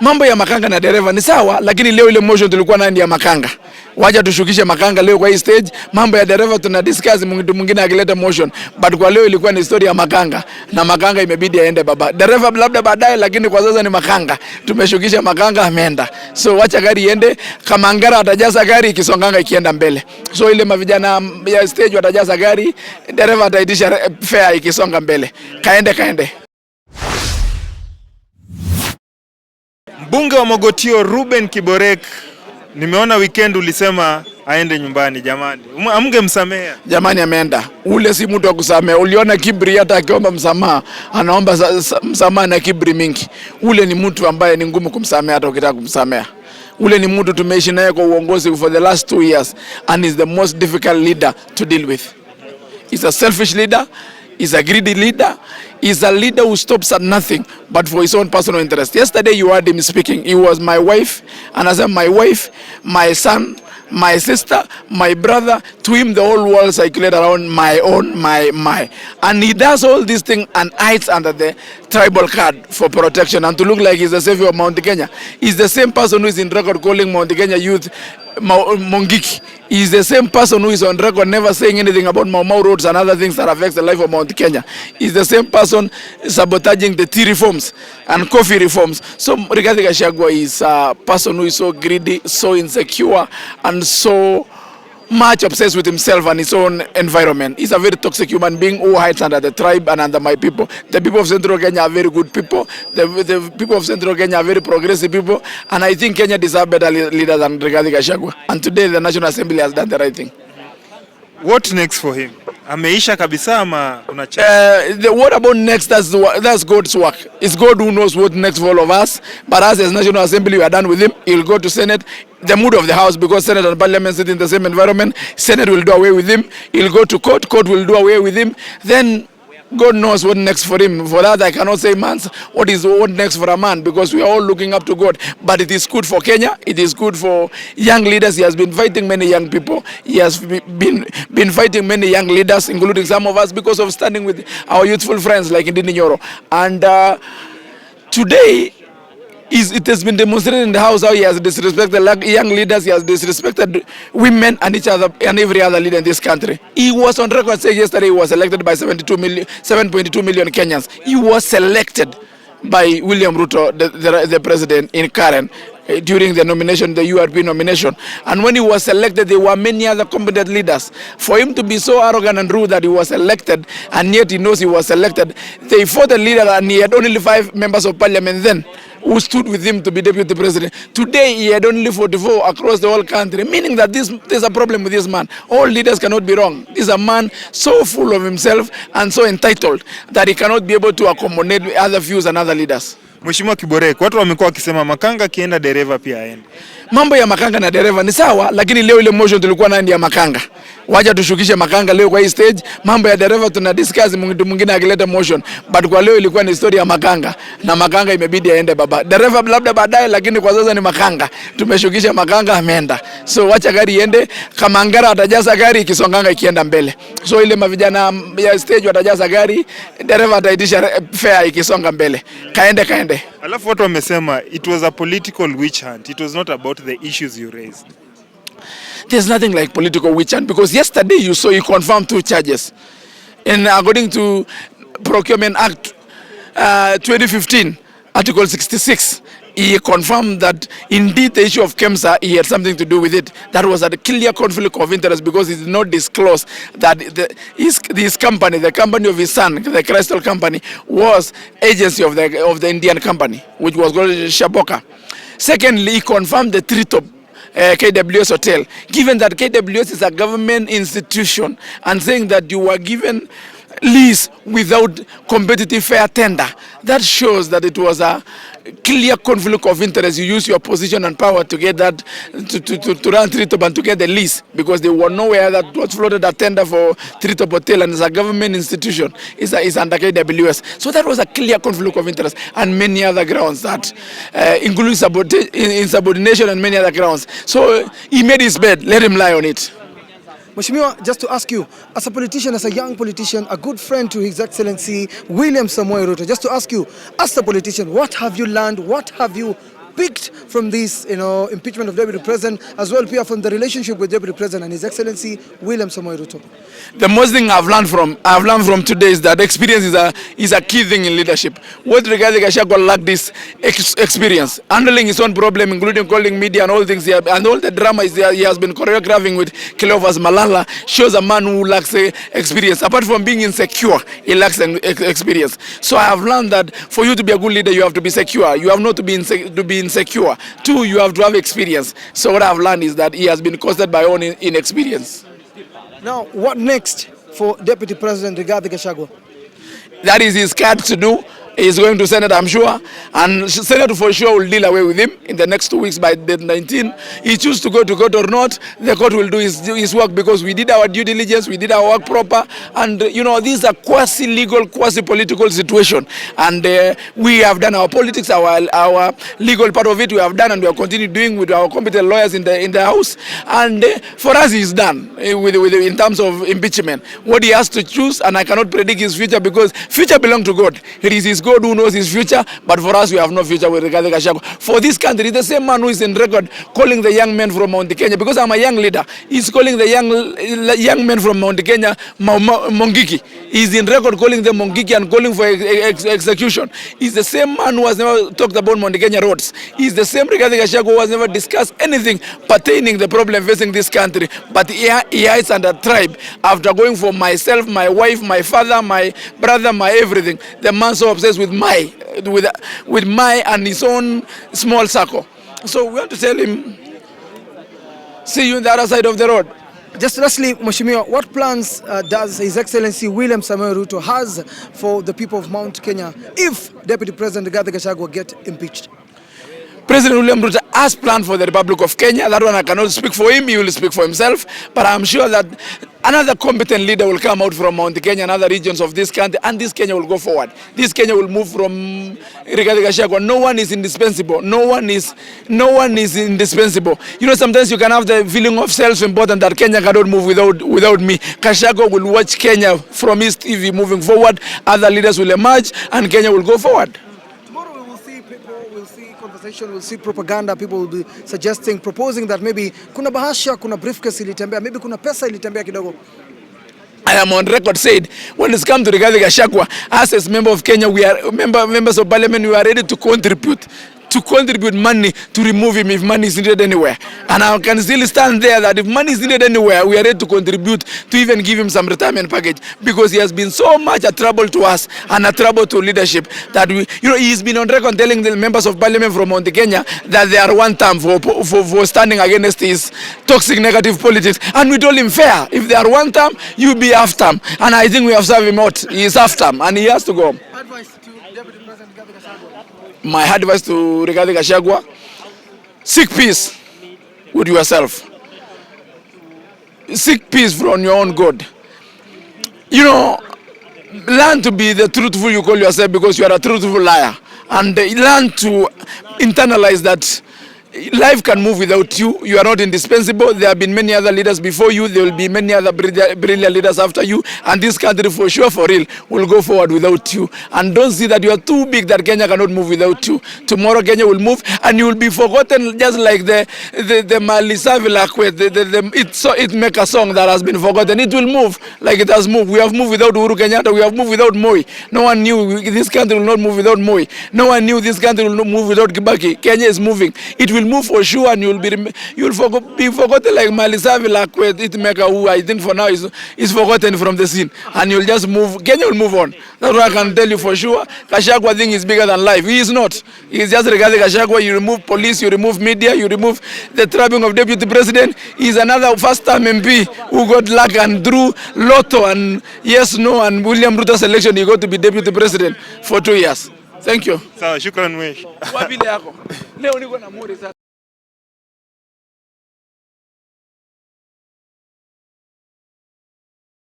Mambo ya makanga na dereva ni sawa, lakini leo ile motion tulikuwa nayo ya makanga. Wacha tushukishe makanga leo kwa hii stage. Mambo ya dereva tuna discuss mtu mwingine akileta motion. But kwa leo ilikuwa ni story ya makanga. Na makanga imebidi aende baba. Dereva labda baadaye, lakini kwa sasa ni makanga. Tumeshukisha makanga ameenda. So wacha gari iende, kama ngara atajaza gari ikisonganga ikienda mbele. So ile mavijana ya stage watajaza gari, dereva ataitisha fare ikisonga mbele. Kaende. Mbunge wa Mogotio Ruben Kiborek, nimeona weekend ulisema aende nyumbani. Jamani, amngemsamea? Jamani, ameenda. Ule si mtu wa kusamea. Uliona kibri, hata akiomba msamaha anaomba msamaha na kibri mingi. Ule ni mtu ambaye ni ngumu kumsamea hata ukitaka kumsamea. Ule ni mtu tumeishi naye kwa uongozi for the last 2 years and is the most difficult leader to deal with. He's a selfish leader. He's a greedy leader. He's a leader who stops at nothing but for his own personal interest. Yesterday you heard him speaking. He was my wife, and I said my wife, my son, my sister, my brother. To him the whole world circulated around my own, my. And he does all these things and hides under the tribal card for protection and to look like he's the savior of Mount Kenya. He's the same person who is in record calling Mount Kenya youth Mongiki. Is the same person who is on record never saying anything about Mau roads and other things that affects the life of Mount Kenya. Is the same person sabotaging the tea reforms and coffee reforms. So Rigathi Gachagua is a person who is so greedy, so insecure, and so much obsessed with himself and his own environment. He's a very toxic human being who hides under the tribe and under my people. The people of Central Kenya are very good people. The people of Central Kenya are very progressive people. And I think Kenya deserves better leaders than Rigathi Gachagua. And today the National Assembly has done the right thing. What next for him? Ameisha kabisa ama unacha? What about next? That's God's work. It's God who knows what next for all of us. But as National Assembly, we are done with him. He'll go to Senate. The mood of the House, because Senate and Parliament sit in the same environment. Senate will do away with him. He'll go to court. Court will do away with him. Then God knows what next for him. For that, I cannot say, man, what next for a man, because we are all looking up to God. But it is good for Kenya. It is good for young leaders. He has been fighting many young people. He has been fighting many young leaders, including some of us, because of standing with our youthful friends like Ndini Nyoro. And today, it has been demonstrated in the House how he has disrespected young leaders, he has disrespected women and each other and every other leader in this country. He was on record saying yesterday he was elected by 7.2 million Kenyans. He was selected by William Ruto, the president in Karen, during the nomination, the URP nomination. And when he was elected, there were many other competent leaders. For him to be so arrogant and rude that he was elected, and yet he knows he was elected, they fought a leader and he had only 5 members of parliament then who stood with him to be deputy president. Today he had only 44 across the whole country, meaning that there's a problem with this man. All leaders cannot be wrong. This is a man so full of himself and so entitled that he cannot be able to accommodate other views and other leaders. Mheshimiwa Kiborek, watu wamekuwa wakisema makanga kienda dereva pia aende. Mambo ya makanga na dereva ni sawa, lakini leo ile motion tulikuwa nayo ya makanga. Wacha tushukishe makanga leo kwa hii stage. Mambo ya dereva tuna discuss mtu mwingine akileta motion. But kwa leo ilikuwa ni story ya makanga. Na makanga imebidi aende baba. Dereva labda baadaye, lakini kwa sasa ni makanga. Tumeshukisha makanga ameenda. So wacha gari iende, kama ngara atajaza gari ikisonganga ikienda mbele. So ile mavijana ya stage watajaza gari, dereva ataitisha fare ikisonga mbele. Kaende. Alafu watu wamesema it was a political witch hunt. It was not about the issues you raised. There's nothing like political witch hunt, because yesterday you saw he confirmed 2 charges. And according to Procurement Act 2015, Article 66, he confirmed that indeed the issue of KEMSA, he had something to do with it. That was a clear conflict of interest, because he did not disclose that his company, the company of his son, the Crystal Company, was agency of the Indian company, which was called Shaboka. Secondly, he confirmed the treatop KWS Hotel, given that KWS is a government institution, and saying that you were given lease without competitive fair tender. That shows that it was a clear conflict of interest. You use your position and power to get that, to run Treetop and to get the lease, because they were nowhere that was floated a tender for Treetop Hotel, and it's a government institution. It's under KWS. So that was a clear conflict of interest, and many other grounds that, including insubordination and many other grounds. So he made his bed, let him lie on it. Mheshimiwa, just to ask you, as a politician, as a young politician, a good friend to His Excellency William Samoei Ruto, just to ask you, as a politician, what have you learned? What have you picked from this, impeachment of Deputy President, as well pia from the relationship with Deputy President and His Excellency William Samoei Ruto? The most thing I've learned from today is that experience is a key thing in leadership. What Rigathi Gachagua lacked is experience, handling his own problem, including calling media and all things here, and all the drama he has been choreographing with Cleophas Malala shows a man who lacks experience. Apart from being insecure, he lacks experience. So I have learned that for you to be a good leader, you have to be secure. You have not to be insecure. Two, you have to have experience. So what I have learned is that he has been costed by own inexperience. Now, what next for Deputy President Rigathi Gachagua? That is his card to do. He's going to Senate, I'm sure, and Senate for sure will deal away with him in the next 2 weeks by the 19th. He chooses to go to court or not, the court will do his work, because we did our due diligence, we did our work proper, and this is a quasi-legal, quasi-political situation, and we have done our politics, our legal part of it we have done, and we will continue doing with our competent lawyers in the House, and for us he's done in terms of impeachment. What he has to choose, and I cannot predict his future, because future belongs to God. It is his God who knows his future, but for us we have no future with Rigathi Gachagua. For this country, the same man who is in record calling the young men from Mount Kenya, because I'm a young leader, he's calling the young men from Mount Kenya Mongiki. He's in record calling them Mongiki and calling for execution. He's the same man who has never talked about Mount Kenya roads. He's the same Rigathi Gachagua who has never discussed anything pertaining the problem facing this country. But he hides under tribe after going for myself, my wife, my father, my brother, my everything. The man so obsessed with my and his own small circle. So we want to tell him, see you on the other side of the road. Just lastly, Mheshimiwa, what plans does His Excellency William Samoei Ruto has for the people of Mount Kenya if Deputy President Rigathi Gachagua get impeached? President William Ruto has planned for the Republic of Kenya. That one I cannot speak for him, he will speak for himself. But I'm sure that another competent leader will come out from Mount Kenya and other regions of this country, and this Kenya will go forward. This Kenya will move from Rigathi Gachagua. No one is indispensable. No one is indispensable. Sometimes you can have the feeling of self-importance that Kenya cannot move without me. Gachagua will watch Kenya from his TV moving forward. Other leaders will emerge, and Kenya will go forward. We'll see propaganda, people will be proposing that maybe kuna bahasha, kuna briefcase ilitembea, maybe kuna pesa ilitembea kidogo. I am on record said, when it's come to Rigathi Gachagua, as member of Kenya, we are members of parliament, we are ready to contribute money to remove him if money is needed anywhere. And I can still stand there that if money is needed anywhere, we are ready to contribute to even give him some retirement package, because he has been so much a trouble to us and a trouble to leadership that he's been on record telling the members of parliament from Mount Kenya that they are one term for standing against his toxic negative politics. And we told him fair, if they are one term, you be half term. And I think we have served him out. He is half term and he has to go. Advice to Deputy President Rigathi Gachagua. My advice to Rigathi Gachagua: seek peace with yourself. Seek peace from your own God. Learn to be the truthful you call yourself, because you are a truthful liar. And learn to internalize that life can move without you. You are not indispensable. There have been many other leaders before you. There will be many other brilliant leaders after you. And this country, for sure, for real, will go forward without you. And don't see that you are too big that Kenya cannot move without you. Tomorrow, Kenya will move, and you will be forgotten, just like the Malisavila it make a song that has been forgotten. It will move like it has moved. We have moved without Uhuru Kenyatta. We have moved without Moi. No one knew this country will not move without Moi. No one knew this country will not move without Kibaki. Kenya is moving. It will move for sure, and you'll be forgotten like Malisavi Lakwe Itmeka, who I think for now is forgotten from the scene, and you'll just move. Kenya will move on. That's what I can tell you for sure. Gachagua thing is bigger than life. He is not. He is just regarding Gachagua. You remove police, you remove media, you remove the trapping of deputy president. He is another first-time MP who got luck and drew lotto and yes, no, and William Ruto's election, he got to be deputy president for 2 years. Thank you. Sawa, shukran mwesh.